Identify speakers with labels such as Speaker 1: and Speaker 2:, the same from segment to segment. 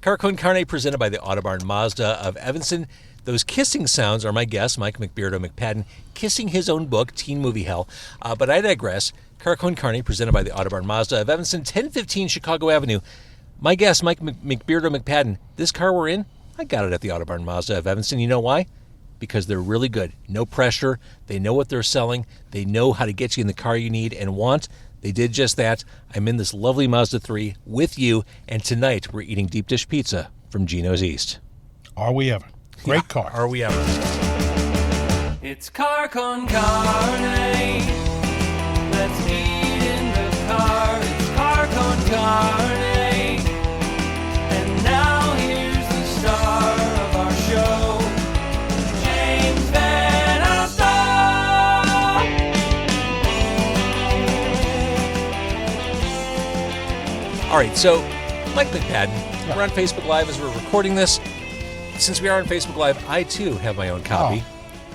Speaker 1: Car Con Carne presented by the Autobarn Mazda of Evanston. Those kissing sounds are my guest, Mike McPadden, kissing his own book, Teen Movie Hell. But I digress. Car Con Carne presented by the Autobarn Mazda of Evanston, 1015 Chicago Avenue. My guest, Mike McPadden, this car we're in, I got it at the Autobarn Mazda of Evanston. You know why? Because they're really good. No pressure. They know what they're selling. They know how to get you in the car you need and want. They did just that. I'm in this lovely Mazda 3 with you, and tonight we're eating deep dish pizza from Gino's East.
Speaker 2: Are we ever? Great car.
Speaker 1: Are we ever?
Speaker 3: It's Car Con Carne. Let's eat in the car. It's Car Con Carne. And now here's the star of our show, James Van Alstyne.
Speaker 1: All right, so Mike McPadden, we're on Facebook Live as we're recording this. Since we are on Facebook Live, I too have my own copy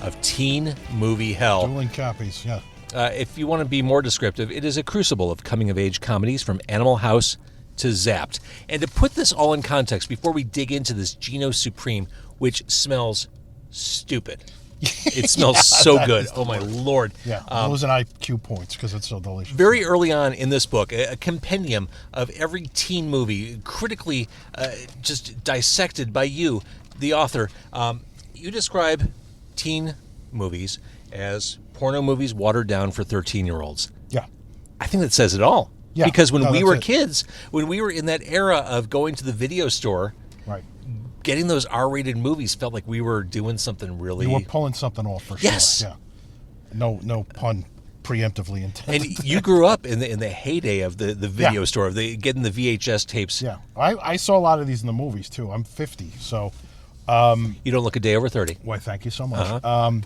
Speaker 1: of Teen Movie Hell.
Speaker 2: Dueling copies, yeah.
Speaker 1: If you want to be more descriptive, it is a crucible of coming-of-age comedies from Animal House to Zapped. And to put this all in context, before we dig into this Gino Supreme, which smells stupid. It smells so good. Oh, my Lord.
Speaker 2: Yeah, losing IQ points because it's so delicious.
Speaker 1: Very early on in this book, a compendium of every teen movie, critically just dissected by you, the author. You describe teen movies as porno movies watered down for 13-year-olds.
Speaker 2: Yeah.
Speaker 1: I think that says it all.
Speaker 2: Yeah.
Speaker 1: Because when we were
Speaker 2: it.
Speaker 1: kids, when we were in that era of going to the video store,
Speaker 2: Right.
Speaker 1: getting those R-rated movies felt like we were doing something really...
Speaker 2: You were pulling something off for
Speaker 1: Yes.
Speaker 2: sure. Yeah. No pun preemptively intended.
Speaker 1: And you grew up in the heyday of the video store, of getting the VHS tapes.
Speaker 2: Yeah. I saw a lot of these in the movies, too. I'm 50, so...
Speaker 1: You don't look a day over 30.
Speaker 2: Why, thank you so much.
Speaker 1: Uh-huh.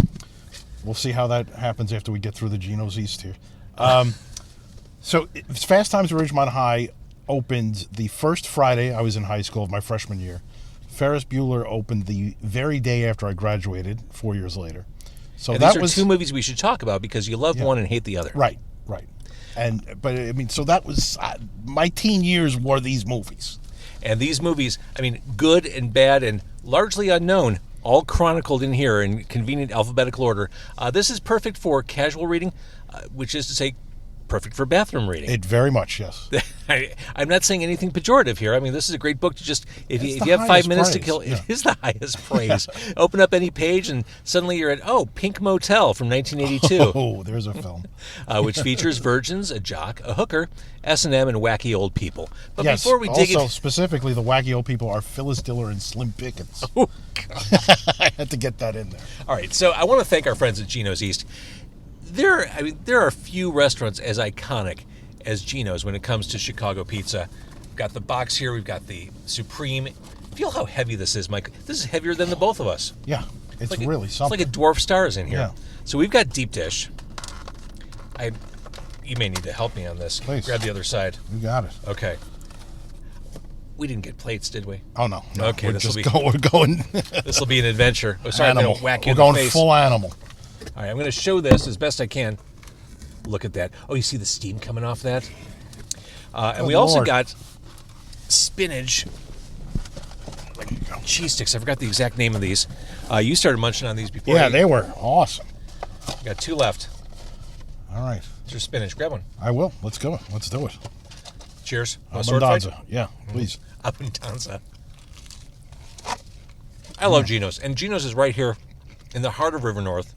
Speaker 2: We'll see how that happens after we get through the Gino's East here. So Fast Times at Ridgemont High opened the first Friday I was in high school of my freshman year. Ferris Bueller opened the very day after I graduated, 4 years later. So
Speaker 1: And
Speaker 2: that
Speaker 1: these are
Speaker 2: was
Speaker 1: two movies we should talk about because you love one and hate the other.
Speaker 2: Right. But I mean, so that was my teen years were these movies.
Speaker 1: And these movies, I mean, good and bad and largely unknown, all chronicled in here in convenient alphabetical order. This is perfect for casual reading, which is to say, perfect for bathroom reading.
Speaker 2: It very much, yes.
Speaker 1: I'm not saying anything pejorative here. I mean, this is a great book to just, if you have 5
Speaker 2: highest
Speaker 1: minutes to
Speaker 2: praise.
Speaker 1: kill,
Speaker 2: Yeah.
Speaker 1: it is the highest praise. Open up any page and suddenly you're at, Pink Motel from 1982.
Speaker 2: Oh, there's a film.
Speaker 1: Which features virgins, a jock, a hooker, S&M, and wacky old people. But
Speaker 2: Yes,
Speaker 1: before we dig
Speaker 2: also
Speaker 1: in...
Speaker 2: specifically the wacky old people are Phyllis Diller and Slim Pickens.
Speaker 1: Oh, God.
Speaker 2: I had to get that in there.
Speaker 1: All right, so I want to thank our friends at Gino's East. There are few restaurants as iconic as Gino's when it comes to Chicago pizza. We've got the box here. We've got the Supreme. Feel how heavy this is, Mike. This is heavier than the both of us.
Speaker 2: Yeah, it's
Speaker 1: like
Speaker 2: really something.
Speaker 1: It's like a dwarf stars in here.
Speaker 2: Yeah.
Speaker 1: So we've got deep dish. You may need to help me on this.
Speaker 2: Please.
Speaker 1: Grab the other side.
Speaker 2: You got it.
Speaker 1: Okay. We didn't get plates, did we?
Speaker 2: Oh no.
Speaker 1: Okay,
Speaker 2: we're going.
Speaker 1: This will be an adventure. Oh, sorry, I'm
Speaker 2: animal.
Speaker 1: going to whack you
Speaker 2: We're
Speaker 1: in the
Speaker 2: going
Speaker 1: face.
Speaker 2: full animal.
Speaker 1: All right, I'm going to show this as best I can. Look at that. Oh, you see the steam coming off that? And we also
Speaker 2: Lord.
Speaker 1: got spinach, like cheese sticks. I forgot the exact name of these. You started munching on these before.
Speaker 2: Yeah, they were awesome.
Speaker 1: We got 2 left.
Speaker 2: All right,
Speaker 1: It's your spinach. Grab one.
Speaker 2: I will. Let's go. Let's do it.
Speaker 1: Cheers. Oh, sword fight?
Speaker 2: Abundanza. Yeah, please.
Speaker 1: Abundanza. I love Gino's. And Gino's is right here in the heart of River North.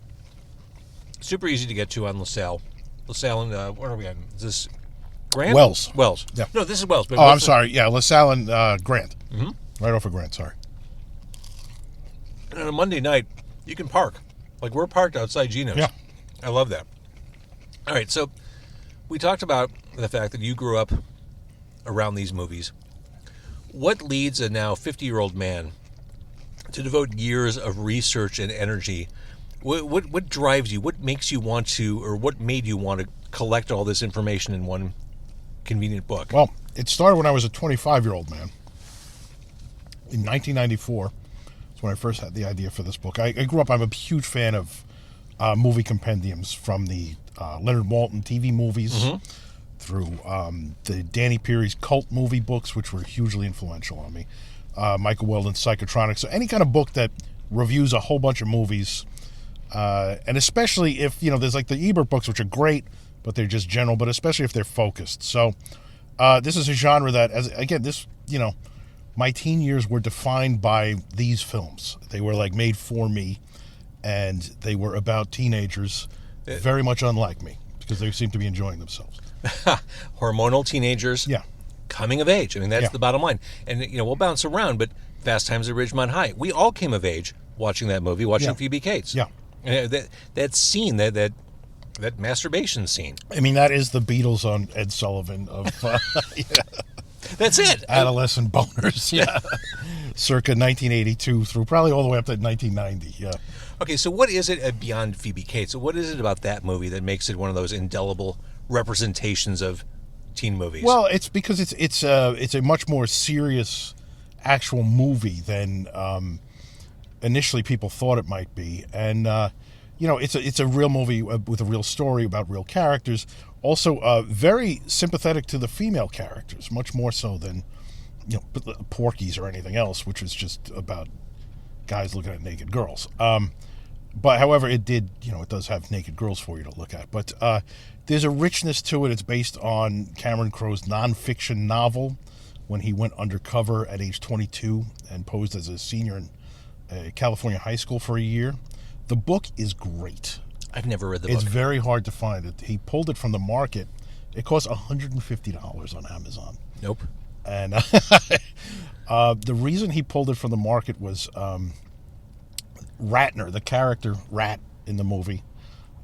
Speaker 1: Super easy to get to on LaSalle. LaSalle and, where are we on? Is this Grant?
Speaker 2: Wells.
Speaker 1: Yeah. No, this is Wells. But
Speaker 2: Oh, I'm
Speaker 1: what's the-
Speaker 2: sorry. Yeah, LaSalle and Grant. Mm-hmm. Right off of Grant. Sorry.
Speaker 1: And on a Monday night, you can park. Like, we're parked outside Gino's.
Speaker 2: Yeah.
Speaker 1: I love that. All right, so we talked about the fact that you grew up around these movies. What leads a now 50-year-old man to devote years of research and energy? What drives you? What makes you want to, or what made you want to collect all this information in one convenient book?
Speaker 2: Well, it started when I was a 25-year-old man. In 1994, that's when I first had the idea for this book. I grew up, I'm a huge fan of movie compendiums from the Leonard Maltin TV movies through the Danny Peary's cult movie books, which were hugely influential on me, Michael Weldon's Psychotronics. So any kind of book that reviews a whole bunch of movies, and especially if, there's like the Ebert books, which are great, but they're just general, but especially if they're focused. So this is a genre that, my teen years were defined by these films. They were like made for me, and they were about teenagers very much unlike me, because they seem to be enjoying themselves.
Speaker 1: Hormonal teenagers.
Speaker 2: Yeah.
Speaker 1: Coming of age. I mean, that's the bottom line. And, we'll bounce around, but Fast Times at Ridgemont High. We all came of age watching that movie, watching Phoebe Cates.
Speaker 2: Yeah.
Speaker 1: That scene, that masturbation scene.
Speaker 2: I mean, that is the Beatles on Ed Sullivan of
Speaker 1: That's it.
Speaker 2: Adolescent boners. Yeah. Circa 1982 through probably all the way up to 1990. Yeah.
Speaker 1: Okay, so what is it beyond Phoebe Cates? So what is it about that movie that makes it one of those indelible representations of teen movies?
Speaker 2: Well, it's because it's a much more serious actual movie than initially people thought it might be, and it's a real movie with a real story about real characters. Also, very sympathetic to the female characters, much more so than Porky's or anything else, which was just about guys looking at naked girls. But however, it does have naked girls for you to look at. But there's a richness to it. It's based on Cameron Crowe's nonfiction novel when he went undercover at age 22 and posed as a senior in a California high school for a year. The book is great.
Speaker 1: I've never read the book.
Speaker 2: It's very hard to find it. He pulled it from the market. It costs $150 on Amazon.
Speaker 1: Nope.
Speaker 2: And the reason he pulled it from the market was Ratner, the character Rat in the movie,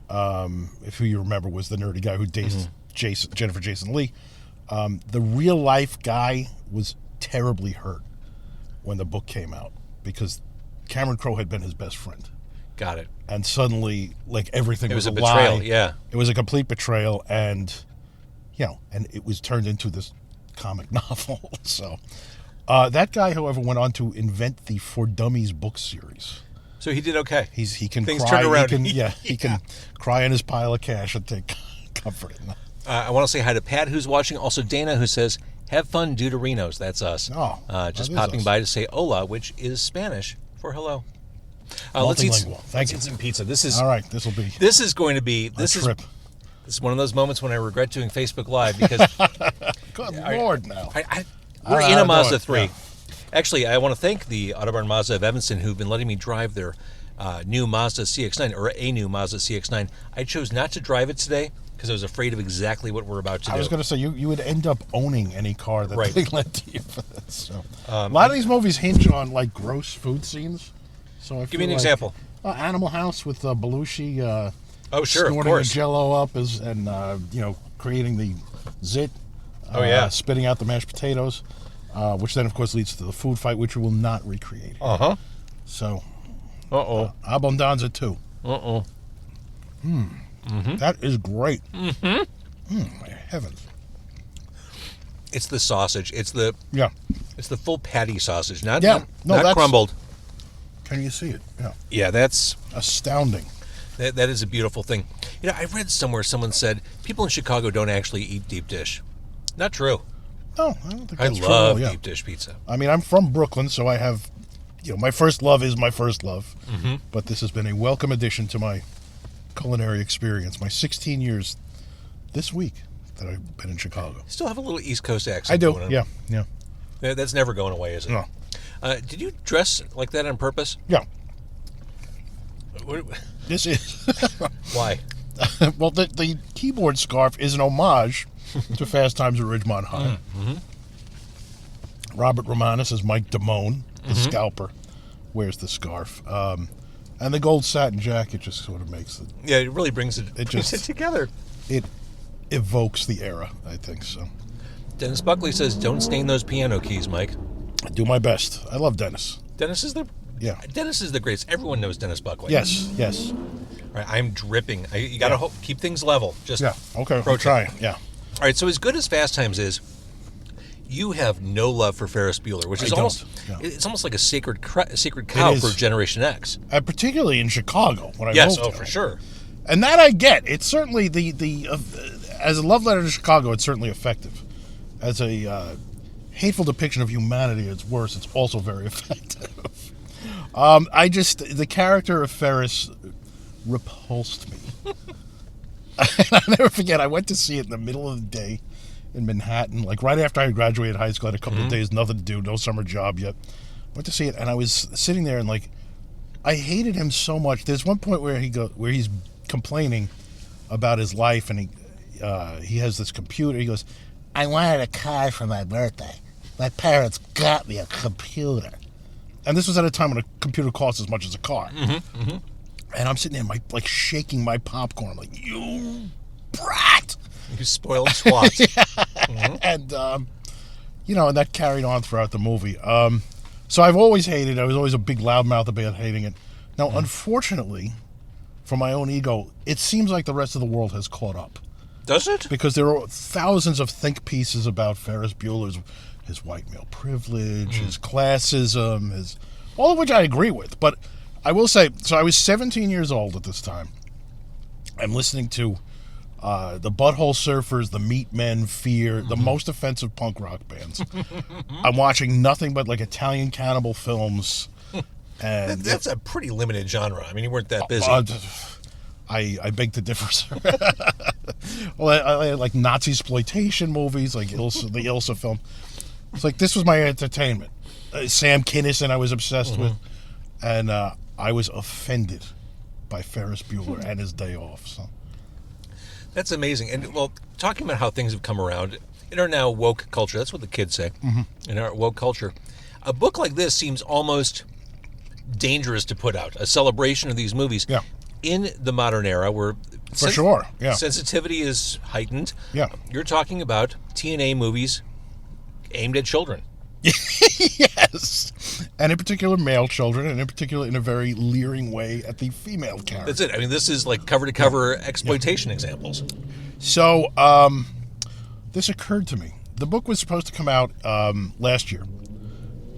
Speaker 2: if who you remember was the nerdy guy who dates Jennifer Jason Leigh. The real life guy was terribly hurt when the book came out because Cameron Crowe had been his best friend.
Speaker 1: Got it.
Speaker 2: And suddenly, like, everything was
Speaker 1: a
Speaker 2: lie.
Speaker 1: betrayal. Yeah,
Speaker 2: it was a complete betrayal, and and it was turned into this comic novel. So that guy, however, went on to invent the For Dummies book series.
Speaker 1: So he did okay.
Speaker 2: He can
Speaker 1: Things
Speaker 2: cry.
Speaker 1: turned around.
Speaker 2: He can cry in his pile of cash and take comfort in that.
Speaker 1: I want to say hi to Pat, who's watching. Also Dana, who says, "Have fun, Deuterinos." That's us.
Speaker 2: Oh,
Speaker 1: just
Speaker 2: that is
Speaker 1: popping
Speaker 2: us.
Speaker 1: by to say hola, which is Spanish for hello.
Speaker 2: Let's eat
Speaker 1: some pizza. This is
Speaker 2: all right. This is
Speaker 1: going to be
Speaker 2: a trip.
Speaker 1: This is one of those moments when I regret doing Facebook Live because
Speaker 2: Good Lord, now
Speaker 1: we're in a Mazda 3.
Speaker 2: Yeah.
Speaker 1: Actually, I want to thank the Autobarn Mazda of Evanston who've been letting me drive their new Mazda CX-9 or a new Mazda CX-9. I chose not to drive it today because I was afraid of exactly what we're about to do.
Speaker 2: I was going to say you would end up owning any car that
Speaker 1: Right.
Speaker 2: they lent to you for this. So a lot of these movies hinge on like gross food scenes. So
Speaker 1: Give me an example.
Speaker 2: Animal House with Belushi.
Speaker 1: Oh, sure, of
Speaker 2: snorting
Speaker 1: course.
Speaker 2: the Jello up and creating the zit.
Speaker 1: Oh, yeah.
Speaker 2: Spitting out the mashed potatoes, which then of course leads to the food fight, which we will not recreate. So, Abundanza 2. That is great. My heavens.
Speaker 1: It's the sausage. It's the full patty sausage, not
Speaker 2: that's
Speaker 1: crumbled.
Speaker 2: Can you see it? Yeah.
Speaker 1: Yeah, that's
Speaker 2: Astounding.
Speaker 1: that is a beautiful thing. I read somewhere someone said people in Chicago don't actually eat deep dish. Not true.
Speaker 2: No, I don't think
Speaker 1: I
Speaker 2: that's true.
Speaker 1: love
Speaker 2: Yeah.
Speaker 1: deep dish pizza.
Speaker 2: I mean, I'm from Brooklyn, so I have, my first love is my first love. But this has been a welcome addition to my culinary experience. My 16 years this week that I've been in Chicago.
Speaker 1: Still have a little East Coast accent.
Speaker 2: I do.
Speaker 1: going on.
Speaker 2: Yeah.
Speaker 1: That's never going away, is it?
Speaker 2: No.
Speaker 1: Did you dress like that on purpose?
Speaker 2: Yeah.
Speaker 1: What-
Speaker 2: This is.
Speaker 1: Why?
Speaker 2: Well, the keyboard scarf is an homage to Fast Times at Ridgemont High. Robert Romanus as Mike Damone, the scalper, wears the scarf. And the gold satin jacket just sort of makes it.
Speaker 1: Yeah, it really brings it
Speaker 2: just-
Speaker 1: together.
Speaker 2: It evokes the era, I think so.
Speaker 1: Dennis Buckley says, "Don't stain those piano keys, Mike."
Speaker 2: I do my best. I love Dennis.
Speaker 1: Dennis is the greatest. Everyone knows Dennis Buckley.
Speaker 2: Yes.
Speaker 1: All right, I'm dripping. You got to keep things level. Just
Speaker 2: Okay.
Speaker 1: Pro
Speaker 2: We'll try.
Speaker 1: tip.
Speaker 2: Yeah.
Speaker 1: All right, so as good as Fast Times is, you have no love for Ferris Bueller, which is
Speaker 2: I
Speaker 1: almost
Speaker 2: don't.
Speaker 1: it's almost like a sacred cow
Speaker 2: It is.
Speaker 1: for Generation X.
Speaker 2: Particularly in Chicago when I
Speaker 1: Yes,
Speaker 2: moved
Speaker 1: for
Speaker 2: there.
Speaker 1: sure.
Speaker 2: And that I get. It's certainly the as a love letter to Chicago, it's certainly effective. As a hateful depiction of humanity at its worst, it's also very effective. The character of Ferris repulsed me. I'll never forget, I went to see it in the middle of the day in Manhattan, like right after I graduated high school. I had a couple of days, nothing to do, no summer job yet. Went to see it, and I was sitting there, and like, I hated him so much. There's one point where he's complaining about his life, and he has this computer. He goes, "I wanted a car for my birthday. My parents got me a computer." And this was at a time when a computer cost as much as a car. And I'm sitting there, like shaking my popcorn. I'm like, "You brat!
Speaker 1: You spoiled twat."
Speaker 2: And and that carried on throughout the movie. So I've always hated it. I was always a big loudmouth about hating it. Now, unfortunately, for my own ego, it seems like the rest of the world has caught up.
Speaker 1: Does it?
Speaker 2: Because there are thousands of think pieces about Ferris Bueller's his white male privilege, his classism, all of which I agree with. But I will say, so I was 17 years old at this time. I'm listening to the Butthole Surfers, the Meat Men, Fear, the most offensive punk rock bands. I'm watching nothing but like Italian cannibal films. And
Speaker 1: that's a pretty limited genre. I mean, you weren't that busy.
Speaker 2: I beg to differ, sir. Well, I like Nazi exploitation movies, like the Ilsa film. It's like, this was my entertainment. Sam Kinison I was obsessed with. And I was offended by Ferris Bueller and his day off. So
Speaker 1: That's amazing. And, well, talking about how things have come around, in our now woke culture, that's what the kids say, in our woke culture, a book like this seems almost dangerous to put out, a celebration of these movies.
Speaker 2: Yeah.
Speaker 1: In the modern era where
Speaker 2: For sure, yeah.
Speaker 1: sensitivity is heightened.
Speaker 2: Yeah.
Speaker 1: You're talking about TNA movies aimed at children.
Speaker 2: Yes. And in particular male children, and in particular in a very leering way at the female character.
Speaker 1: That's it. I mean, this is like cover-to-cover exploitation examples.
Speaker 2: So, this occurred to me. The book was supposed to come out last year,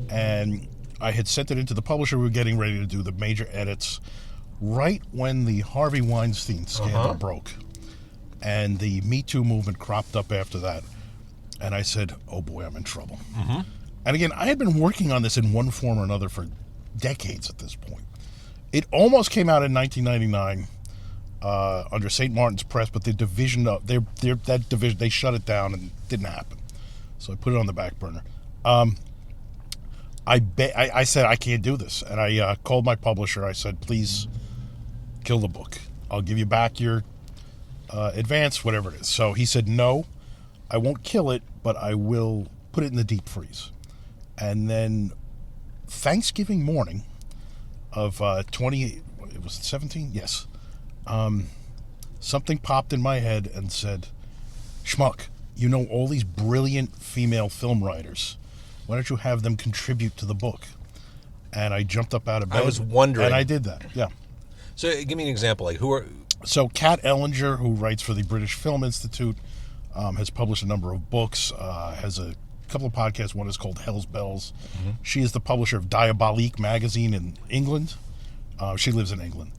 Speaker 2: and I had sent it into the publisher. We were getting ready to do the major edits right when the Harvey Weinstein scandal broke, and the Me Too movement cropped up after that. And I said, oh boy, I'm in trouble. And again, I had been working on this in one form or another for decades at this point. It almost came out in 1999 under St. Martin's Press, but the division of that division, they shut it down and it didn't happen. So I put it on the back burner. I said, I can't do this. And I called my publisher. I said, please kill the book. I'll give you back your advance, whatever it is. So he said, no, I won't kill it, but I will put it in the deep freeze. And then Thanksgiving morning of 17? Yes. Something popped in my head and said, Schmuck, you know all these brilliant female film writers. Why don't you have them contribute to the book? And I jumped up out of bed.
Speaker 1: I was wondering.
Speaker 2: And I did that, yeah.
Speaker 1: So give me an example. Like, who are...
Speaker 2: So Kat Ellinger, who writes for the British Film Institute, has published a number of books, has a couple of podcasts. One is called Hell's Bells. She is the publisher of Diabolique magazine in England. She lives in England.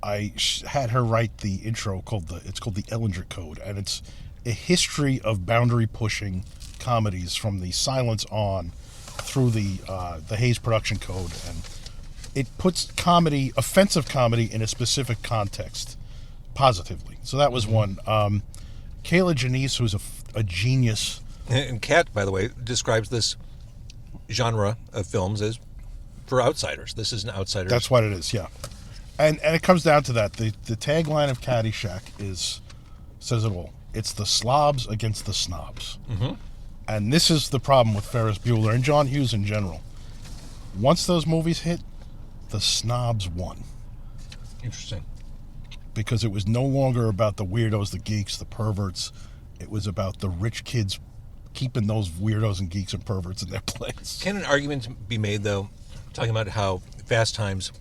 Speaker 2: I had her write the intro it's called the Ellinger Code, and it's a history of boundary-pushing comedies from the Silence on through the Hayes Production Code, and it puts comedy, offensive comedy, in a specific context, positively. So that was one. Kayla Janice, who's a genius.
Speaker 1: And Kat, by the way, describes this genre of films as for outsiders. This is an outsider.
Speaker 2: That's what it is, yeah. And it comes down to that. The tagline of Caddyshack says it all. It's the slobs against the snobs. And this is the problem with Ferris Bueller and John Hughes in general. Once those movies hit, the snobs won.
Speaker 1: Interesting.
Speaker 2: Because it was no longer about the weirdos, the geeks, the perverts. It was about the rich kids keeping those weirdos and geeks and perverts in their place.
Speaker 1: Can an argument be made, though, talking about how Fast Times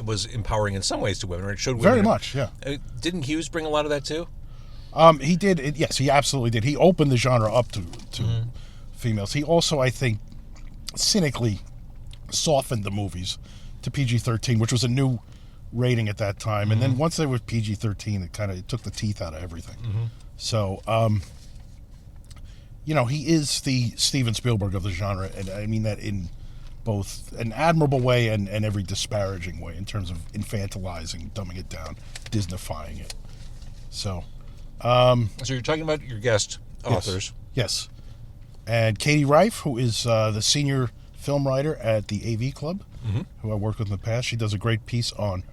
Speaker 1: was empowering in some ways to women, or it showed women?
Speaker 2: Very much, yeah.
Speaker 1: Didn't Hughes bring a lot of that, too?
Speaker 2: He did. Yes, he absolutely did. He opened the genre up to females. He also, I think, cynically softened the movies to PG-13, which was a new rating at that time. And then once they were PG-13, it took the teeth out of everything. So he is the Steven Spielberg of the genre, and I mean that in both an admirable way and every disparaging way in terms of infantilizing, dumbing it down, Disneyfying it. So
Speaker 1: you're talking about your guest authors.
Speaker 2: Yes. And Katie Reif, who is the senior film writer at the AV Club, who I worked with in the past. She does a great piece on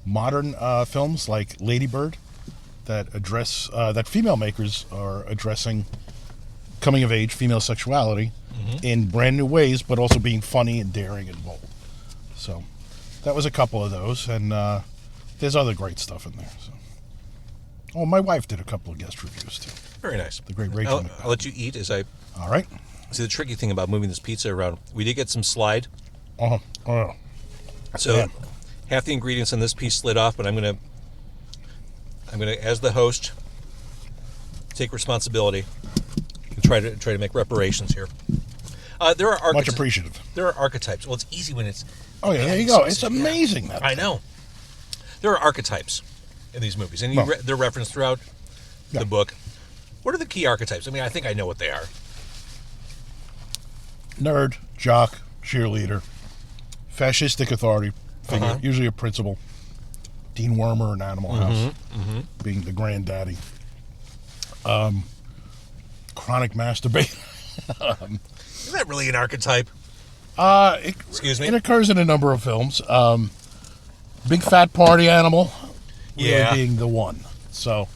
Speaker 2: modern films like Lady Bird that address that female makers are addressing coming of age female sexuality in brand new ways, but also being funny and daring and bold. So that was a couple of those, and there's other great stuff in there. So. Oh, my wife did a couple of guest reviews too.
Speaker 1: Very nice.
Speaker 2: The great Rachel.
Speaker 1: I'll let you eat as I.
Speaker 2: All right.
Speaker 1: See, the tricky thing about moving this pizza around, we did get some slide.
Speaker 2: Oh.
Speaker 1: So
Speaker 2: Yeah.
Speaker 1: half the ingredients on this piece slid off, but I'm gonna, as the host, take responsibility and try to make reparations here. There are
Speaker 2: Much appreciative.
Speaker 1: There are archetypes. Well, it's easy when it's.
Speaker 2: Oh yeah, there you go. It's amazing. That
Speaker 1: I know. There are archetypes in these movies, and they're referenced throughout the book. What are the key archetypes? I mean, I think I know what they are.
Speaker 2: Nerd, jock, cheerleader, fascistic authority figure, usually a principal. Dean Wormer in Animal House, being the granddaddy. Chronic masturbator.
Speaker 1: Is that really an archetype? Excuse me?
Speaker 2: It occurs in a number of films. Big fat party animal, really being the one. So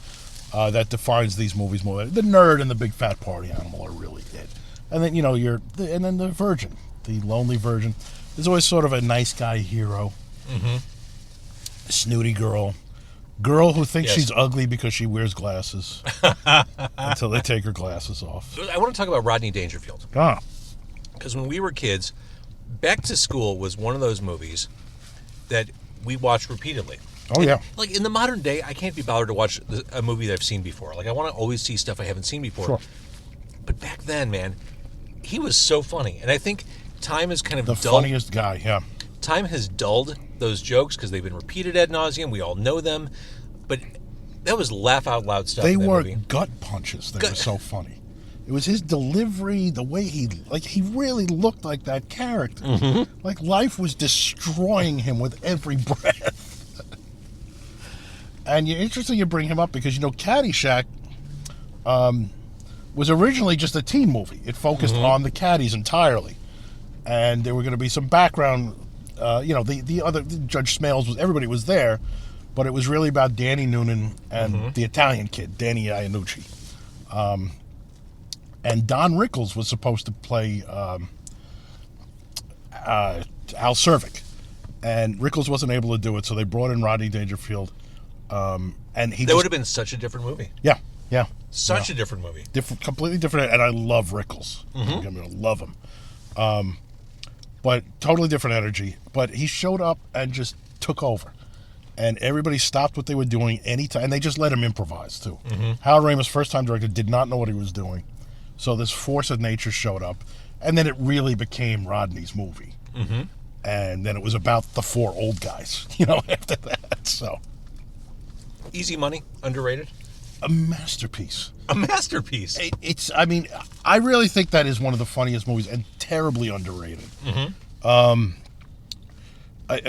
Speaker 2: that defines these movies more. The nerd and the big fat party animal are really it. And then and then the virgin, the lonely virgin. There's always sort of a nice guy hero, snooty girl who thinks she's ugly because she wears glasses until they take her glasses off.
Speaker 1: I want to talk about Rodney Dangerfield. Because when we were kids, Back to School was one of those movies that we watched repeatedly.
Speaker 2: Oh, yeah.
Speaker 1: Like, in the modern day, I can't be bothered to watch a movie that I've seen before. Like, I want to always see stuff I haven't seen before.
Speaker 2: Sure.
Speaker 1: But back then, man, he was so funny. And I think time has kind of
Speaker 2: The funniest guy, yeah.
Speaker 1: Time has dulled those jokes because they've been repeated ad nauseum. We all know them. But that was laugh-out-loud stuff
Speaker 2: They
Speaker 1: in that
Speaker 2: were
Speaker 1: movie.
Speaker 2: gut punches. They were so funny. It was his delivery, the way he really looked like that character. Like life was destroying him with every breath. And interesting you bring him up because, Caddyshack was originally just a teen movie. It focused on the caddies entirely. And there were going to be some background, the other, Judge Smales, everybody was there, but it was really about Danny Noonan and the Italian kid, Danny Iannucci. And Don Rickles was supposed to play Al Cervic. And Rickles wasn't able to do it, so they brought in Rodney Dangerfield. And that
Speaker 1: would have been such a different movie.
Speaker 2: Yeah.
Speaker 1: Such a different movie.
Speaker 2: Completely different, and I love Rickles. I love him. But totally different energy. But he showed up and just took over. And everybody stopped what they were doing anytime, and they just let him improvise, too. Hal Ramis, first-time director, did not know what he was doing. So this force of nature showed up, and then it really became Rodney's movie. And then it was about the four old guys, after that. So
Speaker 1: Easy Money, underrated?
Speaker 2: A masterpiece.
Speaker 1: A masterpiece.
Speaker 2: I really think that is one of the funniest movies and terribly underrated. A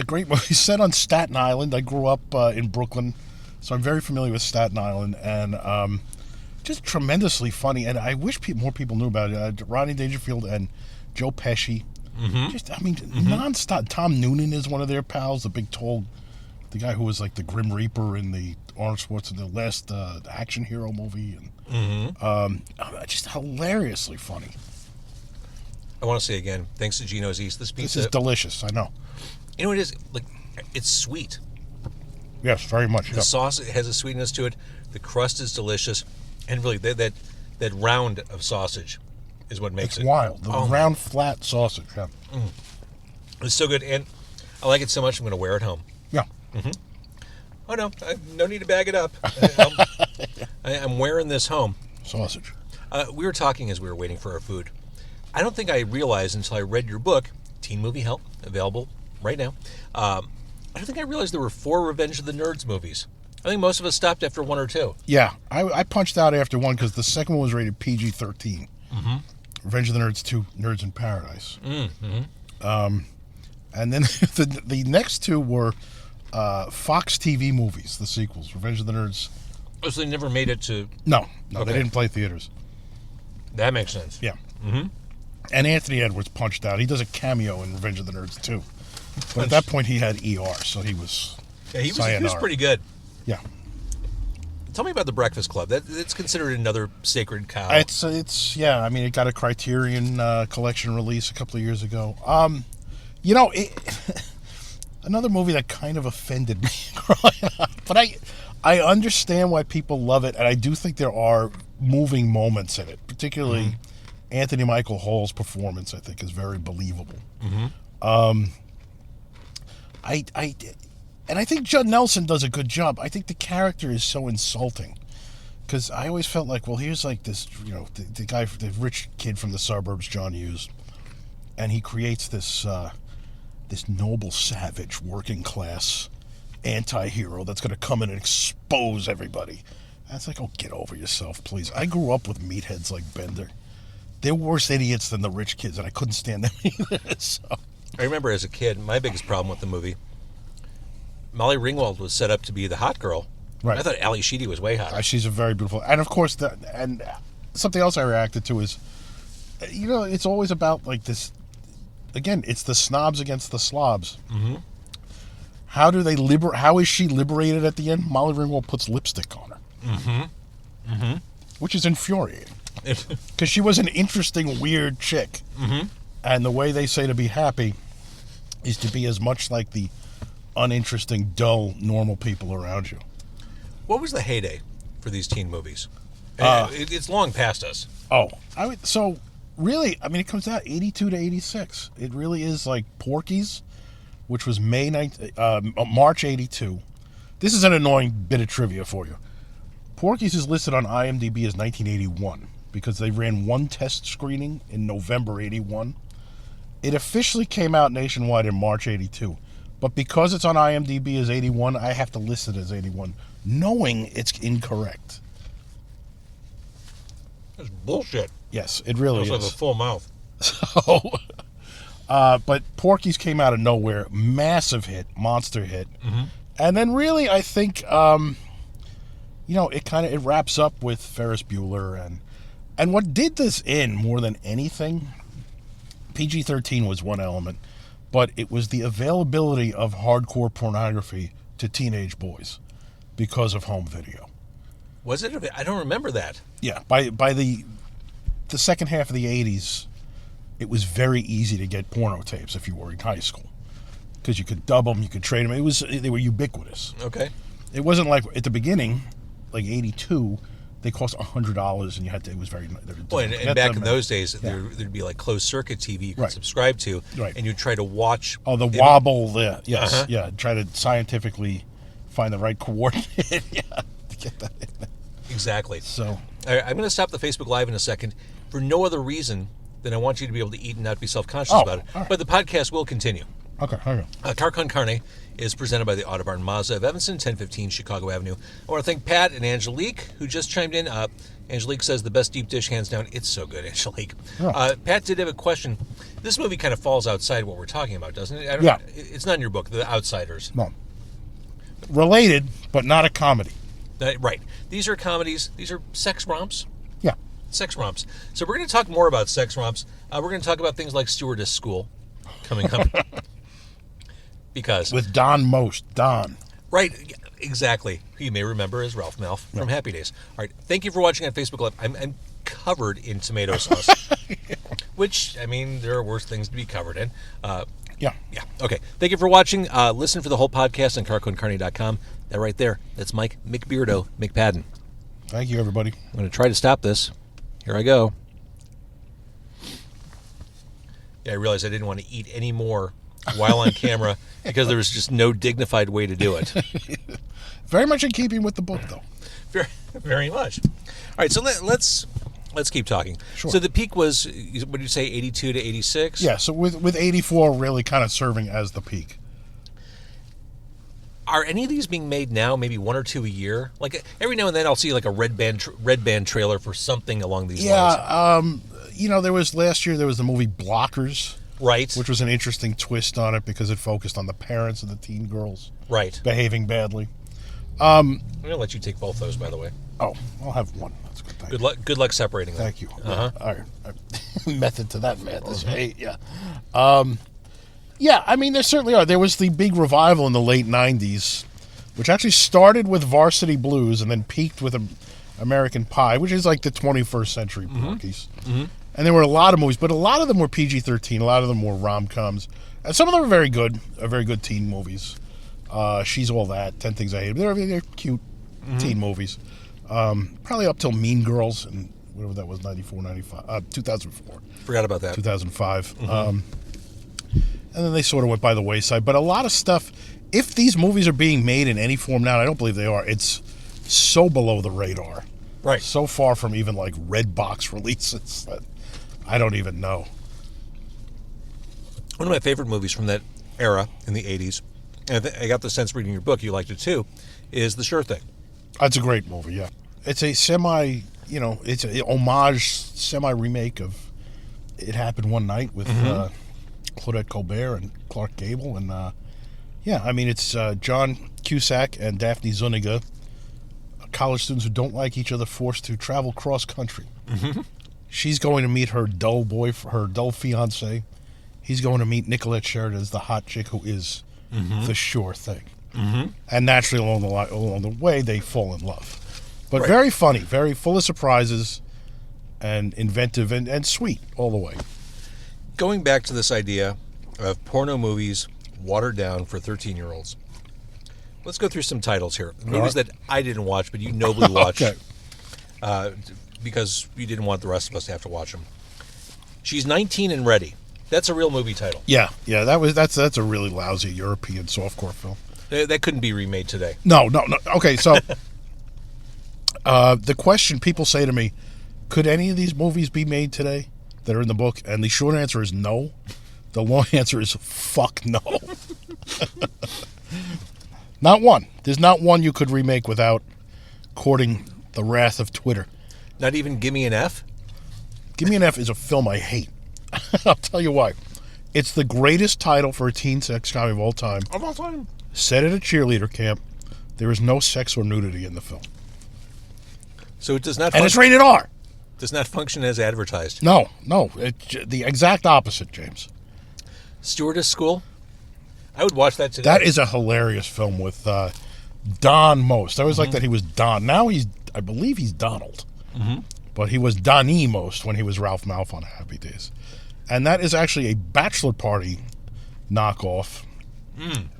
Speaker 2: great movie set on Staten Island. I grew up in Brooklyn, so I'm very familiar with Staten Island, and just tremendously funny. And I wish more people knew about it. Rodney Dangerfield and Joe Pesci. Nonstop. Tom Noonan is one of their pals, the guy who was like the Grim Reaper in the Arnold Schwarzenegger, the last action hero movie, and just hilariously funny.
Speaker 1: I want to say again, thanks to Gino's East, this pizza
Speaker 2: This is delicious. I know.
Speaker 1: You know what it is? Like, it's sweet.
Speaker 2: Yes, very much.
Speaker 1: The sauce has a sweetness to it. The crust is delicious, and really that round of sausage is what makes
Speaker 2: it's
Speaker 1: it
Speaker 2: wild. The round, flat sausage. Yeah.
Speaker 1: It's so good, and I like it so much. I'm going to wear it home.
Speaker 2: Yeah.
Speaker 1: Oh no, no need to bag it up. I'm wearing this home.
Speaker 2: Sausage.
Speaker 1: We were talking as we were waiting for our food. I don't think I realized until I read your book, Teen Movie Hell, available right now. I don't think I realized there were 4 Revenge of the Nerds movies. I think most of us stopped after 1 or 2.
Speaker 2: Yeah, I punched out after 1 because the second one was rated PG-13. Revenge of the Nerds 2, Nerds in Paradise.
Speaker 1: Mm-hmm.
Speaker 2: And then the next two were Fox TV movies, the sequels, Revenge of the Nerds.
Speaker 1: Oh, so they never made it to...
Speaker 2: No,
Speaker 1: Okay.
Speaker 2: they didn't play theaters.
Speaker 1: That makes sense.
Speaker 2: Yeah.
Speaker 1: Mm-hmm.
Speaker 2: And Anthony Edwards punched out. He does a cameo in Revenge of the Nerds 2. But at that point, he had ER, so he was
Speaker 1: He was pretty good.
Speaker 2: Yeah.
Speaker 1: Tell me about the Breakfast Club. It's considered another sacred cow.
Speaker 2: It's yeah. I mean, it got a Criterion collection release a couple of years ago. Another movie that kind of offended me growing up, but I understand why people love it, and I do think there are moving moments in it. Particularly, Anthony Michael Hall's performance, I think, is very believable. And I think Judd Nelson does a good job. I think the character is so insulting. Because I always felt like, well, here's like this, the guy, the rich kid from the suburbs, John Hughes, and he creates this this noble, savage, working class anti-hero that's going to come in and expose everybody. And it's like, oh, get over yourself, please. I grew up with meatheads like Bender. They're worse idiots than the rich kids, and I couldn't stand them either. So.
Speaker 1: I remember as a kid, my biggest problem with the movie, Molly Ringwald was set up to be the hot girl.
Speaker 2: Right.
Speaker 1: I thought Ali Sheedy was way hotter.
Speaker 2: She's a very beautiful, and of course, and something else I reacted to is, it's always about like this. Again, it's the snobs against the slobs.
Speaker 1: Mm-hmm.
Speaker 2: How do they How is she liberated at the end? Molly Ringwald puts lipstick on her, which is infuriating because she was an interesting, weird chick, and the way they say to be happy is to be as much like the uninteresting, dull, normal people around you.
Speaker 1: What was the heyday for these teen movies? It's long past us.
Speaker 2: Really, I mean, it comes out 82 to 86. It really is like Porky's, which was March 82. This is an annoying bit of trivia for you. Porky's is listed on IMDb as 1981 because they ran one test screening in November 81. It officially came out nationwide in March 82. But because it's on IMDb as 81, I have to list it as 81, knowing it's incorrect.
Speaker 1: That's bullshit.
Speaker 2: Yes, it really
Speaker 1: Also
Speaker 2: is.
Speaker 1: have a full mouth.
Speaker 2: So, but Porky's came out of nowhere, massive hit, monster hit, and then really, I think, it wraps up with Ferris Bueller, and what did this in more than anything, PG-13 was one element, but it was the availability of hardcore pornography to teenage boys because of home video.
Speaker 1: Was it? I don't remember that.
Speaker 2: Yeah, by the second half of the 80s, it was very easy to get porno tapes if you were in high school because you could dub them, you could trade them. They were ubiquitous.
Speaker 1: Okay.
Speaker 2: It wasn't like at the beginning, like 82, they cost $100 and you had to. It was very.
Speaker 1: Well, and back in those days, there'd be like closed circuit TV you could subscribe to, and you'd try to watch.
Speaker 2: Oh, the wobble, yes, yeah. Try to scientifically find the right coordinate, to get that in there.
Speaker 1: Exactly.
Speaker 2: So
Speaker 1: I'm going to stop the Facebook Live in a second for no other reason than I want you to be able to eat and not be self-conscious about it. Right. But the podcast will continue.
Speaker 2: Okay.
Speaker 1: Car Con Carne is presented by the Autobarn Mazda of Evanston, 1015 Chicago Avenue. I want to thank Pat and Angelique, who just chimed in. Angelique says the best deep dish, hands down. It's so good, Angelique. Oh. Pat did have a question. This movie kind of falls outside what we're talking about, doesn't it?
Speaker 2: Yeah.
Speaker 1: It's not in your book, The Outsiders.
Speaker 2: No. Related, but not a comedy.
Speaker 1: Right. These are comedies. These are sex romps.
Speaker 2: Yeah.
Speaker 1: Sex romps. So we're going to talk more about sex romps. We're going to talk about things like Stewardess School coming up. Because
Speaker 2: with Don Most. Don.
Speaker 1: Right. Exactly. Who you may remember as Ralph Malph from Happy Days. All right. Thank you for watching on Facebook Live. I'm covered in tomato sauce. Which, I mean, there are worse things to be covered in.
Speaker 2: Yeah.
Speaker 1: Okay. Thank you for watching. Listen for the whole podcast on carconcarney.com. That right there. That's Mike McPadden.
Speaker 2: Thank you, everybody.
Speaker 1: I'm going to try to stop this. Here I go. Yeah, I realized I didn't want to eat any more while on camera because there was just no dignified way to do it.
Speaker 2: Very much in keeping with the book, though.
Speaker 1: Very, very much. All right, so let's keep talking.
Speaker 2: Sure.
Speaker 1: So the peak was, what did you say, 82 to 86?
Speaker 2: Yeah, so with 84 really kind of serving as the peak.
Speaker 1: Are any of these being made now, maybe one or two a year? Like every now and then I'll see like a red band trailer for something along these lines.
Speaker 2: there was last year, there was the movie Blockers,
Speaker 1: Right.
Speaker 2: which was an interesting twist on it because it focused on the parents of the teen girls
Speaker 1: Right.
Speaker 2: behaving badly.
Speaker 1: I'm going to let you take both those, by the way.
Speaker 2: Oh, I'll have one. That's good. Thank you.
Speaker 1: Good luck separating them.
Speaker 2: Thank you.
Speaker 1: Uh-huh.
Speaker 2: All right. Method to that madness. Hey, yeah. Yeah, I mean, there certainly are. There was the big revival in the late 90s, which actually started with Varsity Blues and then peaked with American Pie, which is like the 21st century Porkies. Mm-hmm. And there were a lot of movies, but a lot of them were PG-13. A lot of them were rom-coms. And some of them were very good teen movies. She's All That, 10 Things I Hate. They're cute teen movies. Probably up till Mean Girls and whatever that was, 2004.
Speaker 1: Forgot about that.
Speaker 2: 2005. And then they sort of went by the wayside. But a lot of stuff, if these movies are being made in any form now, and I don't believe they are, it's so below the radar.
Speaker 1: Right.
Speaker 2: So far from even like red box releases that I don't even know.
Speaker 1: One of my favorite movies from that era in the 80s, and I got the sense reading your book, you liked it too, is The Sure Thing.
Speaker 2: That's a great movie, yeah. It's a it's a homage, semi-remake of It Happened One Night with Claudette Colbert and Clark Gable. And, I mean, it's John Cusack and Daphne Zuniga, college students who don't like each other, forced to travel cross-country. Mm-hmm. She's going to meet her dull fiancé. He's going to meet Nicolette Sheridan as the hot chick who is the sure thing. Mm-hmm. And naturally, along the way, they fall in love. But very funny, very full of surprises, and inventive and sweet all the way.
Speaker 1: Going back to this idea of porno movies watered down for 13-year-olds, let's go through some titles here. Movies that I didn't watch, but you nobly watched because you didn't want the rest of us to have to watch them. She's 19 and Ready. That's a real movie title.
Speaker 2: Yeah, that's a really lousy European softcore film.
Speaker 1: That couldn't be remade today.
Speaker 2: No. Okay, so the question people say to me, could any of these movies be made today that are in the book? And the short answer is no. The long answer is fuck no. Not one. There's not one you could remake without courting the wrath of Twitter.
Speaker 1: Not even Gimme an F?
Speaker 2: Gimme an F is a film I hate. I'll tell you why. It's the greatest title for a teen sex comedy of all time.
Speaker 1: Of all time.
Speaker 2: Set at a cheerleader camp. There is no sex or nudity in the film.
Speaker 1: So it does not
Speaker 2: And it's rated R.
Speaker 1: Does not function as advertised.
Speaker 2: No. The exact opposite, James.
Speaker 1: Stewardess School? I would watch that today.
Speaker 2: That is a hilarious film with Don Most. I always like that he was Don. Now I believe he's Donald. Mm-hmm. But he was Donnie Most when he was Ralph Malph on Happy Days. And that is actually a bachelor party knockoff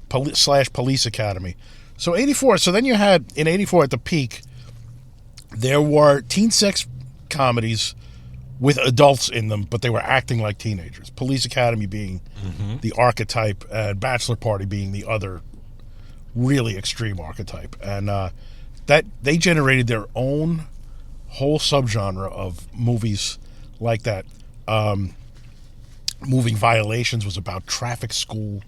Speaker 2: / police academy. So 84. So then you had, in 84 at the peak, there were teen sex comedies with adults in them, but they were acting like teenagers. Police Academy being the archetype, and Bachelor Party being the other really extreme archetype. And that they generated their own whole subgenre of movies like that. Moving Violations was about traffic school.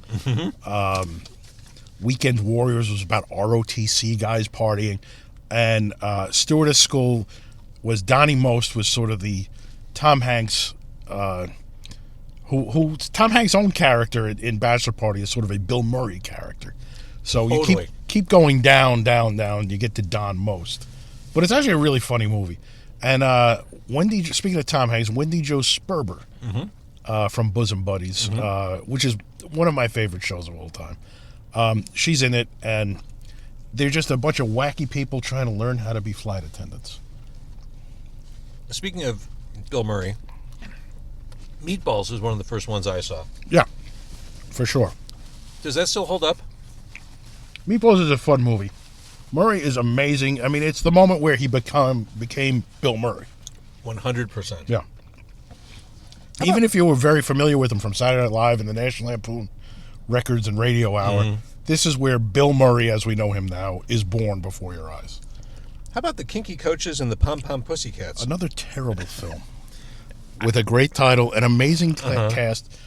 Speaker 2: Weekend Warriors was about ROTC guys partying. And Stewardess School was Donnie Most was sort of the Tom Hanks, who Tom Hanks' own character in Bachelor Party is sort of a Bill Murray character. So
Speaker 1: Totally.
Speaker 2: you keep going down, you get to Don Most. But it's actually a really funny movie. And speaking of Tom Hanks, Wendy Jo Sperber from Bosom Buddies, which is one of my favorite shows of all time. She's in it, and they're just a bunch of wacky people trying to learn how to be flight attendants.
Speaker 1: Speaking of Bill Murray, Meatballs was one of the first ones I saw.
Speaker 2: Yeah, for sure.
Speaker 1: Does that still hold up?
Speaker 2: Meatballs is a fun movie. Murray is amazing. I mean, it's the moment where he became Bill Murray.
Speaker 1: 100%.
Speaker 2: Yeah. Even if you were very familiar with him from Saturday Night Live and the National Lampoon Records and Radio Hour, this is where Bill Murray, as we know him now, is born before your eyes.
Speaker 1: How about the Kinky Coaches and the Pom Pom Pussycats?
Speaker 2: Another terrible film with a great title, an amazing cast.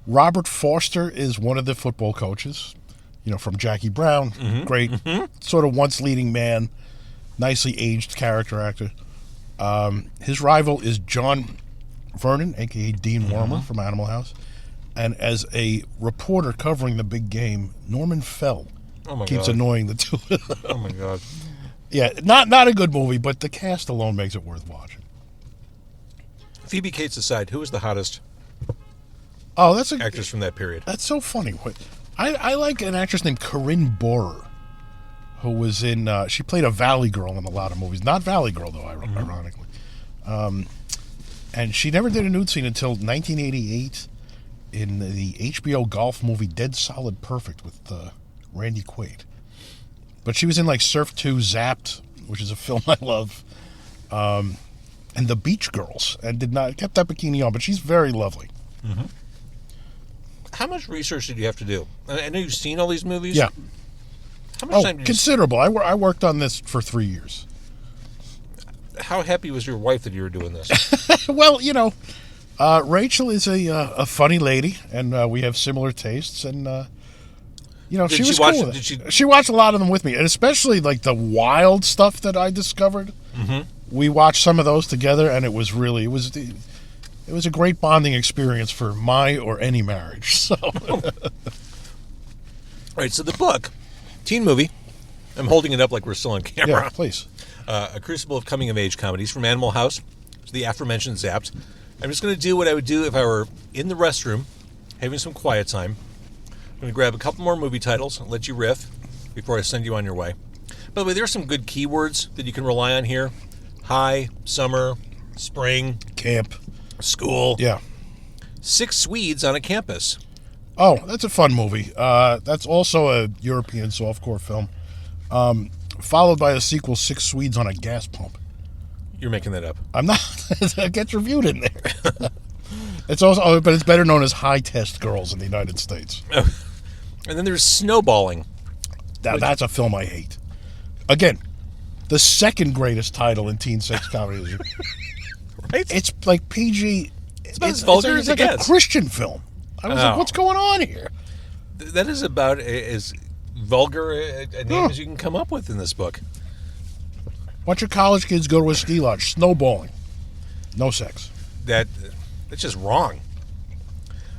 Speaker 2: Robert Forster is one of the football coaches, from Jackie Brown. Great, sort of once leading man, nicely aged character actor. His rival is John Vernon, a.k.a. Dean Wormer from Animal House. And as a reporter covering the big game, Norman Fell keeps annoying the two of them.
Speaker 1: Oh, my God.
Speaker 2: Yeah, not a good movie, but the cast alone makes it worth watching.
Speaker 1: Phoebe Cates aside, who was the hottest actress from that period?
Speaker 2: That's so funny. I like an actress named Corinne Bohrer, who was in, she played a Valley Girl in a lot of movies. Not Valley Girl, though, ironically. And she never did a nude scene until 1988 in the HBO golf movie Dead Solid Perfect with Randy Quaid. But she was in like Surf 2 Zapped, which is a film I love, and The Beach Girls, and kept that bikini on, but she's very lovely.
Speaker 1: Mm-hmm. How much research did you have to do? I know you've seen all these movies.
Speaker 2: Yeah.
Speaker 1: How much time did
Speaker 2: considerable. I worked on this for 3 years.
Speaker 1: How happy was your wife that you were doing this?
Speaker 2: Well, Rachel is a funny lady, and we have similar tastes, and she was cool with it. She watched a lot of them with me, and especially like the wild stuff that I discovered.
Speaker 1: Mm-hmm.
Speaker 2: We watched some of those together, and it was a great bonding experience for my or any marriage. So,
Speaker 1: all right. So the book, teen movie. I'm holding it up like we're still on camera.
Speaker 2: Yeah, please.
Speaker 1: A crucible of coming-of-age comedies from Animal House to the aforementioned Zapped. I'm just going to do what I would do if I were in the restroom, having some quiet time. I'm going to grab a couple more movie titles and let you riff before I send you on your way. By the way, there are some good keywords that you can rely on here. High, summer, spring,
Speaker 2: camp,
Speaker 1: school.
Speaker 2: Yeah.
Speaker 1: 6 Swedes on a campus.
Speaker 2: Oh, that's a fun movie. That's also a European softcore film. Followed by a sequel, 6 Swedes on a gas pump.
Speaker 1: You're making that up.
Speaker 2: I'm not. It gets reviewed in there. It's also, but it's better known as High Test Girls in the United States.
Speaker 1: And then there's Snowballing.
Speaker 2: That's a film I hate. Again, the second greatest title in teen sex comedy.
Speaker 1: Right?
Speaker 2: It's like PG.
Speaker 1: It's about as vulgar as it
Speaker 2: like
Speaker 1: gets.
Speaker 2: A Christian film. I was like, what's going on here?
Speaker 1: That is about as vulgar a name as you can come up with in this book.
Speaker 2: Bunch of college kids go to a ski lodge, snowballing. No sex.
Speaker 1: That's just wrong.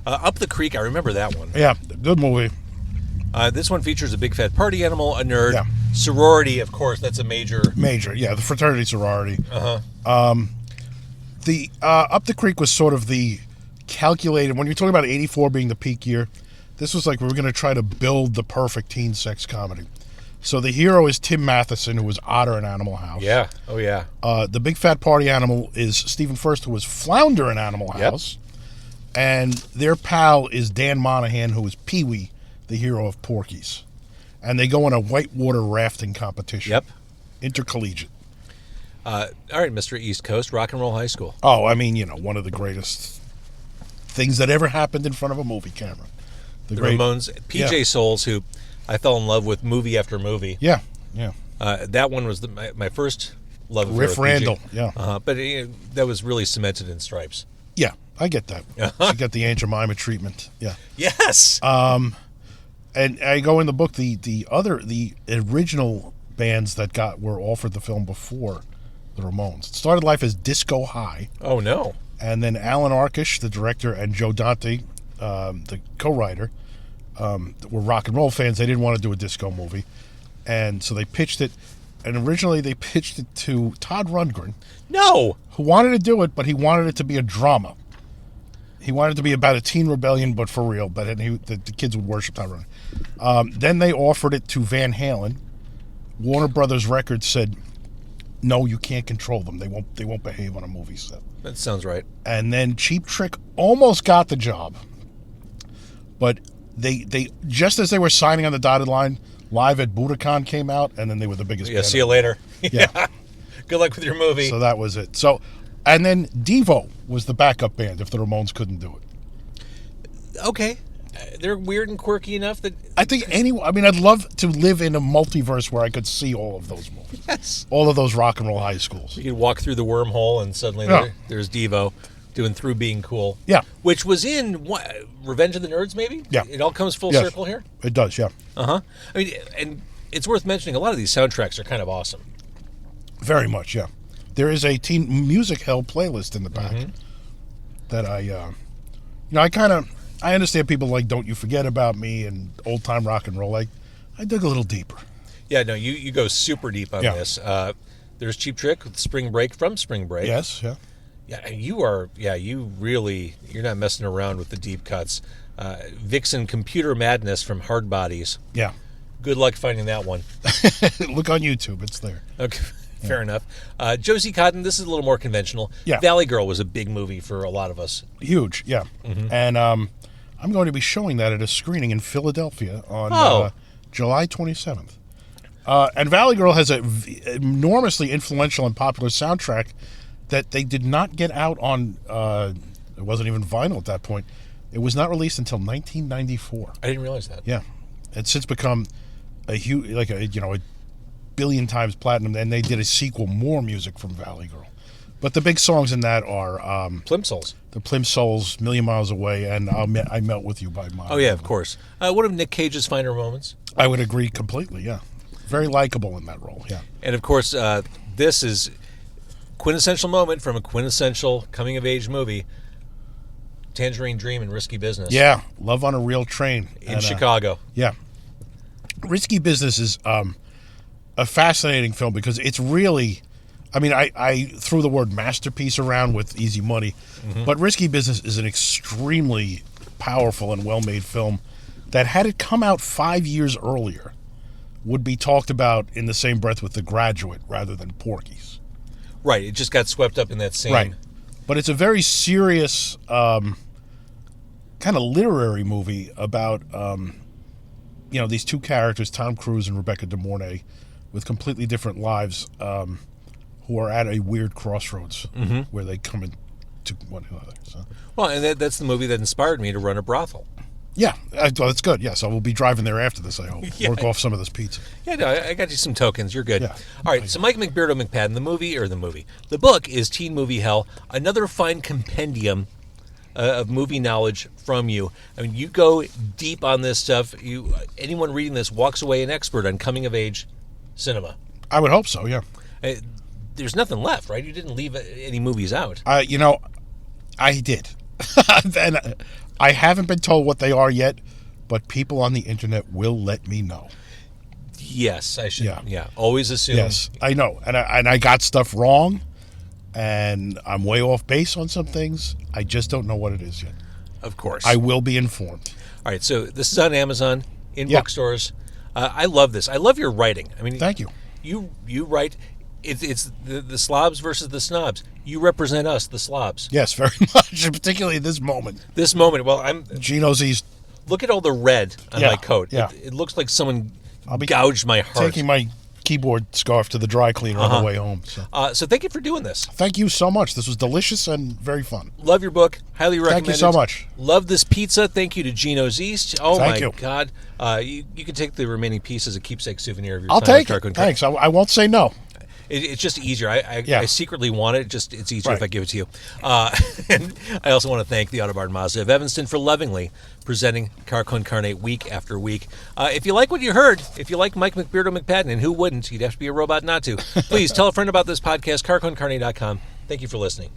Speaker 1: Up the Creek, I remember that one.
Speaker 2: Yeah, good movie.
Speaker 1: This one features a big fat party animal, a nerd,
Speaker 2: Yeah.
Speaker 1: sorority, of course, that's a major.
Speaker 2: Yeah, the fraternity sorority.
Speaker 1: Uh-huh.
Speaker 2: The Up the Creek was sort of the calculated, when you're talking about 84 being the peak year, this was like we were going to try to build the perfect teen sex comedy. So the hero is Tim Matheson, who was Otter in Animal House.
Speaker 1: Yeah. Oh, yeah.
Speaker 2: The big fat party animal is Stephen Furst, who was Flounder in Animal House. And their pal is Dan Monahan, who is Pee-wee, the hero of Porky's. And they go on a whitewater rafting competition.
Speaker 1: Yep.
Speaker 2: Intercollegiate.
Speaker 1: All right, Mr. East Coast, Rock and Roll High School.
Speaker 2: Oh, I mean, one of the greatest things that ever happened in front of a movie camera.
Speaker 1: The Ramones, PJ Souls, who I fell in love with movie after movie.
Speaker 2: Yeah.
Speaker 1: That one was my first love affair
Speaker 2: Riff
Speaker 1: with
Speaker 2: Randall,
Speaker 1: PJ.
Speaker 2: yeah.
Speaker 1: But that was really cemented in Stripes.
Speaker 2: Yeah, I get that. She got the Aunt Jemima treatment. Yeah.
Speaker 1: Yes.
Speaker 2: And I go in the book, the original bands that were offered the film before the Ramones. It started life as Disco High.
Speaker 1: Oh, no.
Speaker 2: And then Alan Arkish, the director, and Joe Dante, the co-writer, were rock and roll fans. They didn't want to do a disco movie. And so they pitched it. And originally they pitched it to Todd Rundgren.
Speaker 1: No.
Speaker 2: Who wanted to do it, but he wanted it to be a drama. He wanted it to be about a teen rebellion, but for real. But the kids would worship Todd Rundgren. Then they offered it to Van Halen. Warner Brothers Records said, no, you can't control them. They won't behave on a movie set.
Speaker 1: That sounds right.
Speaker 2: And then Cheap Trick almost got the job. But they just as they were signing on the dotted line, Live at Budokan came out, and then they were the biggest band.
Speaker 1: See you later.
Speaker 2: Yeah.
Speaker 1: Good luck with your movie.
Speaker 2: So that was it. So, and then Devo was the backup band if the Ramones couldn't do it.
Speaker 1: Okay. They're weird and quirky enough that...
Speaker 2: I think I'd love to live in a multiverse where I could see all of those movies.
Speaker 1: Yes.
Speaker 2: All of those rock and roll high schools.
Speaker 1: You could walk through the wormhole and suddenly there's Devo doing Through Being Cool.
Speaker 2: Yeah.
Speaker 1: Which was in Revenge of the Nerds, maybe?
Speaker 2: Yeah.
Speaker 1: It all comes full
Speaker 2: Yes.
Speaker 1: circle here?
Speaker 2: It does, yeah.
Speaker 1: Uh-huh. I mean, and it's worth mentioning, a lot of these soundtracks are kind of awesome.
Speaker 2: Very much, yeah. there is a teen music hell playlist in the back that I understand people like Don't You Forget About Me and old time rock and roll. I dug a little deeper.
Speaker 1: Yeah, no, you go super deep on this. There's Cheap Trick with Spring Break from Spring Break.
Speaker 2: Yes, yeah.
Speaker 1: Yeah, you're not messing around with the deep cuts. Vixen Computer Madness from Hard Bodies.
Speaker 2: Yeah.
Speaker 1: Good luck finding that one.
Speaker 2: Look on YouTube, it's there.
Speaker 1: Okay, fair enough. Josie Cotton, this is a little more conventional.
Speaker 2: Yeah.
Speaker 1: Valley Girl was a big movie for a lot of us.
Speaker 2: Huge, yeah. And I'm going to be showing that at a screening in Philadelphia on July 27th. And Valley Girl has an enormously influential and popular soundtrack that they did not get out on, it wasn't even vinyl at that point. It was not released until 1994.
Speaker 1: I didn't realize that.
Speaker 2: Yeah. It's since become a huge, a billion times platinum, and they did a sequel, more music from Valley Girl. But the big songs in that are
Speaker 1: Plimsolls.
Speaker 2: The Plimsolls, Million Miles Away, and I Melt With You by Mine.
Speaker 1: Oh, yeah, of course. One of Nick Cage's finer moments.
Speaker 2: I would agree completely, yeah. Very likable in that role, yeah.
Speaker 1: And, of course, this is quintessential moment from a quintessential coming-of-age movie, Tangerine Dream and Risky Business.
Speaker 2: Yeah, Love on a Real Train.
Speaker 1: In Chicago.
Speaker 2: Yeah. Risky Business is a fascinating film because it's really... I mean, I threw the word masterpiece around with Easy Money, but Risky Business is an extremely powerful and well-made film that, had it come out 5 years earlier, would be talked about in the same breath with The Graduate rather than Porky's.
Speaker 1: Right, it just got swept up in that same...
Speaker 2: Right. But it's a very serious, kind of literary movie about, these two characters, Tom Cruise and Rebecca De Mornay, with completely different lives, who are at a weird crossroads where they come into one another. So.
Speaker 1: Well, and that's the movie that inspired me to run a brothel.
Speaker 2: Yeah, well, that's good. Yeah, so we'll be driving there after this, I hope.
Speaker 1: Yeah.
Speaker 2: Work off some of this pizza.
Speaker 1: Yeah, no, I got you some tokens. You're good.
Speaker 2: Yeah.
Speaker 1: All right, so Mike McPadden, the book is Teen Movie Hell, another fine compendium of movie knowledge from you. I mean, you go deep on this stuff. Anyone reading this walks away an expert on coming-of-age cinema.
Speaker 2: I would hope so, yeah.
Speaker 1: There's nothing left, right? You didn't leave any movies out.
Speaker 2: I did. And I haven't been told what they are yet, but people on the internet will let me know.
Speaker 1: Yes, I should. Yeah, always assume.
Speaker 2: Yes, I know. And I got stuff wrong, and I'm way off base on some things. I just don't know what it is yet.
Speaker 1: Of course.
Speaker 2: I will be informed.
Speaker 1: All right, so this is on Amazon, in bookstores. I love this. I love your writing. I mean,
Speaker 2: thank you.
Speaker 1: You write... It's the Slobs versus the Snobs. You represent us, the Slobs.
Speaker 2: Yes, very much, particularly this moment.
Speaker 1: This moment. Well,
Speaker 2: Gino's East.
Speaker 1: Look at all the red on my coat.
Speaker 2: Yeah.
Speaker 1: It looks like someone
Speaker 2: I'll be
Speaker 1: gouged my heart.
Speaker 2: Taking my keyboard scarf to the dry cleaner on the way home.
Speaker 1: So thank you for doing this.
Speaker 2: Thank you so much. This was delicious and very fun.
Speaker 1: Love your book. Highly recommend it.
Speaker 2: Thank you so much.
Speaker 1: Love this pizza. Thank you to Gino's East. Oh,
Speaker 2: Thank
Speaker 1: my
Speaker 2: you.
Speaker 1: God. You can take the remaining piece as a keepsake souvenir of your
Speaker 2: I'll
Speaker 1: time
Speaker 2: take
Speaker 1: at
Speaker 2: it.
Speaker 1: Carcon.
Speaker 2: Thanks. I won't say no.
Speaker 1: It's just easier. I secretly want it. It's easier if
Speaker 2: Right.
Speaker 1: I give it to you. And I also want to thank the Autobahn Mazda of Evanston for lovingly presenting Car Con Carne week after week. If you like what you heard, if you like Mike McPadden, and who wouldn't, you'd have to be a robot not to, please tell a friend about this podcast, carconcarne.com. Thank you for listening.